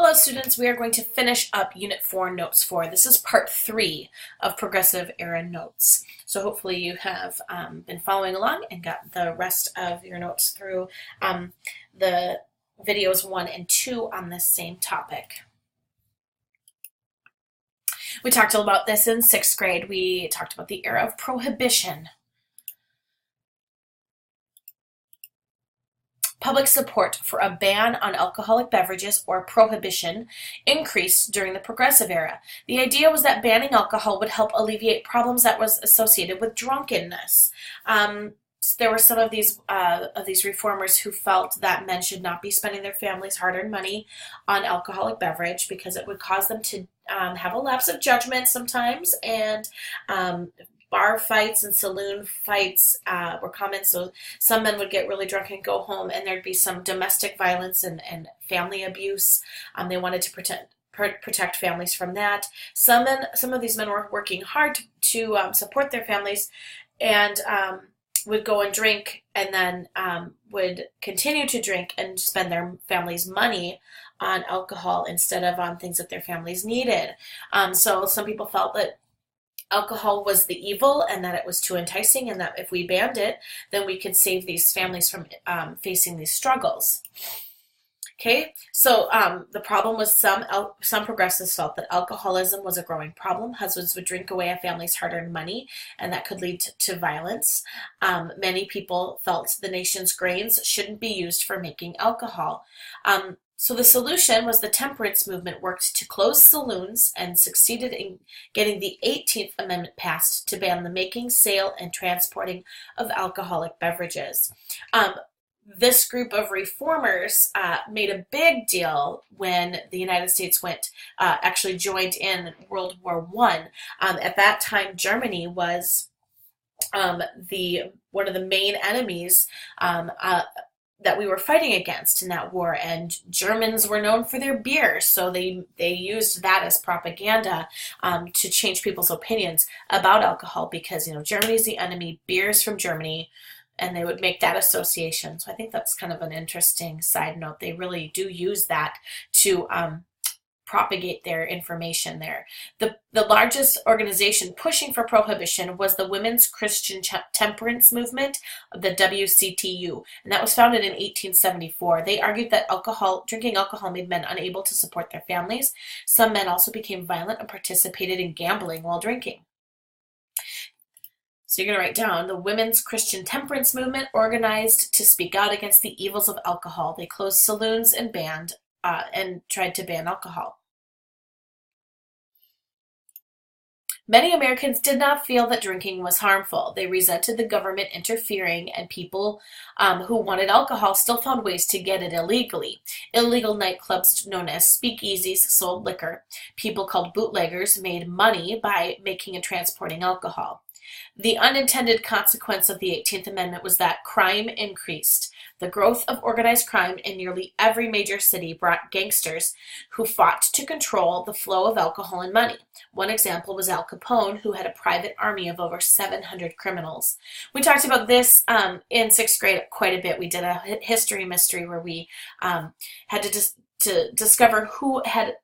Hello students, we are going to finish up Unit 4, Notes 4. This is part 3 of Progressive Era Notes. So hopefully you have been following along and got the rest of your notes through the videos 1 and 2 on this same topic. We talked about this in 6th grade. We talked about the era of Prohibition. Public support for a ban on alcoholic beverages, or prohibition, increased during the Progressive Era. The idea was that banning alcohol would help alleviate problems that was associated with drunkenness. There were some of these reformers who felt that men should not be spending their families' hard-earned money on alcoholic beverage because it would cause them to have a lapse of judgment sometimes, and bar fights and saloon fights were common, so some men would get really drunk and go home, and there'd be some domestic violence and family abuse. They wanted to protect families from that. Some of these men were working hard to support their families, and would go and drink, and then would continue to drink and spend their family's money on alcohol instead of on things that their families needed. So some people felt that alcohol was the evil and that it was too enticing, and that if we banned it, then we could save these families from facing these struggles. Okay, so the problem was some progressives felt that alcoholism was a growing problem. Husbands would drink away a family's hard-earned money, and that could lead to violence. Many people felt the nation's grains shouldn't be used for making alcohol. So the solution was the temperance movement worked to close saloons and succeeded in getting the 18th Amendment passed to ban the making, sale, and transporting of alcoholic beverages. This group of reformers made a big deal when the United States actually joined in World War I. At that time, Germany was one of the main enemies that we were fighting against in that war, and Germans were known for their beer, so they used that as propaganda to change people's opinions about alcohol, because Germany's the enemy, beer's from Germany, and they would make that association. So I think that's kind of an interesting side note. They really do use that to propagate their information there. The largest organization pushing for prohibition was the Women's Christian Temperance Movement, the WCTU, and that was founded in 1874. They argued that drinking alcohol made men unable to support their families. Some men also became violent and participated in gambling while drinking. So you're going to write down: the Women's Christian Temperance Movement organized to speak out against the evils of alcohol. They closed saloons and tried to ban alcohol. Many Americans did not feel that drinking was harmful. They resented the government interfering, and people who wanted alcohol still found ways to get it illegally. Illegal nightclubs known as speakeasies sold liquor. People called bootleggers made money by making and transporting alcohol. The unintended consequence of the 18th Amendment was that crime increased. The growth of organized crime in nearly every major city brought gangsters who fought to control the flow of alcohol and money. One example was Al Capone, who had a private army of over 700 criminals. We talked about this in 6th grade quite a bit. We did a history mystery where we had to discover who had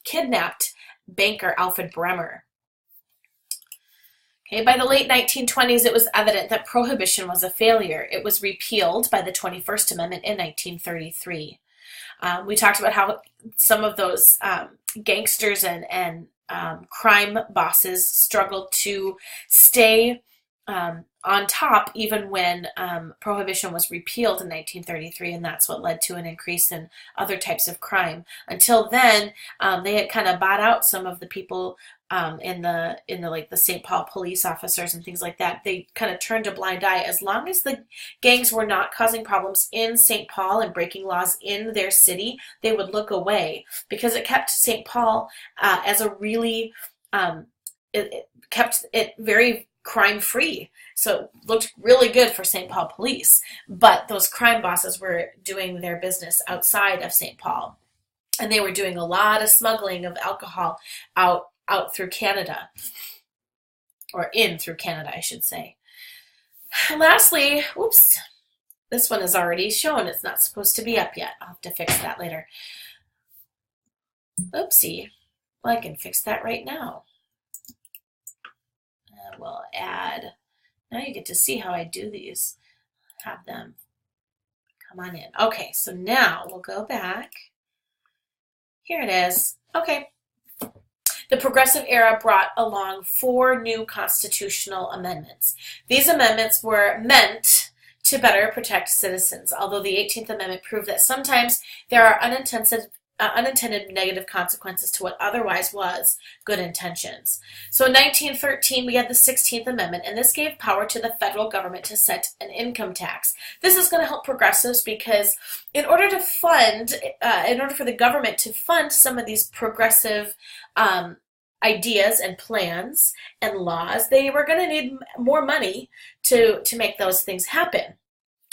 kidnapped banker Alfred Bremer. Okay, by the late 1920s, it was evident that prohibition was a failure. It was repealed by the 21st Amendment in 1933. We talked about how some of those gangsters and crime bosses struggled to stay on top even when prohibition was repealed in 1933, and that's what led to an increase in other types of crime. Until then, they had kind of bought out some of the people in the like the St. Paul police officers and things like that. They kind of turned a blind eye. As long as the gangs were not causing problems in St. Paul and breaking laws in their city, they would look away, because it kept St. Paul as a really it kept it very crime-free. So it looked really good for St. Paul police, but those crime bosses were doing their business outside of St. Paul, and they were doing a lot of smuggling of alcohol out through Canada, or in through Canada, I should say. Lastly, whoops, this one is already shown. It's not supposed to be up yet. I'll have to fix that later. Oopsie. Well, I can fix that right now. We'll add, now you get to see how I do these. Have them come on in. Okay, so now we'll go back. Here it is. Okay. The Progressive Era brought along 4 new constitutional amendments. These amendments were meant to better protect citizens, although the 18th Amendment proved that sometimes there are unintended negative consequences to what otherwise was good intentions. So in 1913, we had the 16th Amendment, and this gave power to the federal government to set an income tax. This is going to help progressives because in order for the government to fund some of these progressive ideas and plans and laws, they were going to need more money to make those things happen.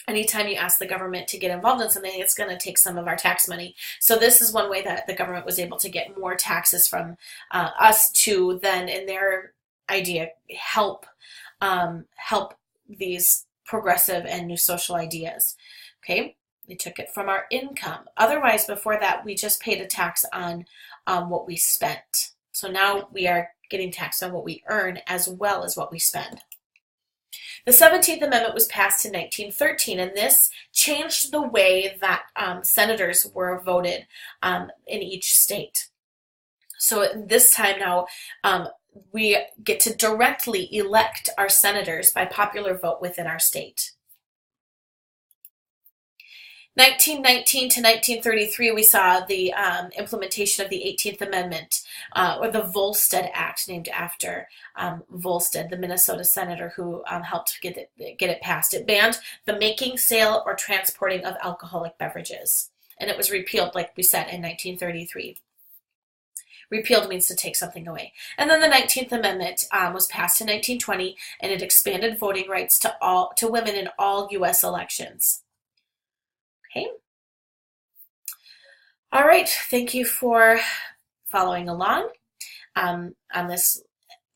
Anytime you ask the government to get involved in something, it's going to take some of our tax money. So this is one way that the government was able to get more taxes from us to then, in their idea, help these progressive and new social ideas. Okay, we took it from our income. Otherwise, before that, we just paid a tax on what we spent. So now we are getting taxed on what we earn as well as what we spend. The 17th Amendment was passed in 1913, and this changed the way that senators were voted in each state. So this time now, we get to directly elect our senators by popular vote within our state. 1919 to 1933, we saw the implementation of the 18th Amendment, or the Volstead Act, named after Volstead, the Minnesota senator who helped get it passed. It banned the making, sale, or transporting of alcoholic beverages, and it was repealed, like we said, in 1933. Repealed means to take something away. And then the 19th Amendment was passed in 1920, and it expanded voting rights to women in all U.S. elections. Okay. All right, thank you for following along on this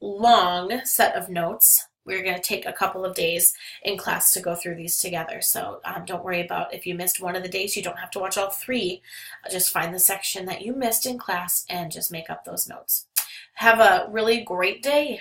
long set of notes. We're going to take a couple of days in class to go through these together. So don't worry about if you missed one of the days. You don't have to watch all 3. Just find the section that you missed in class and just make up those notes. Have a really great day.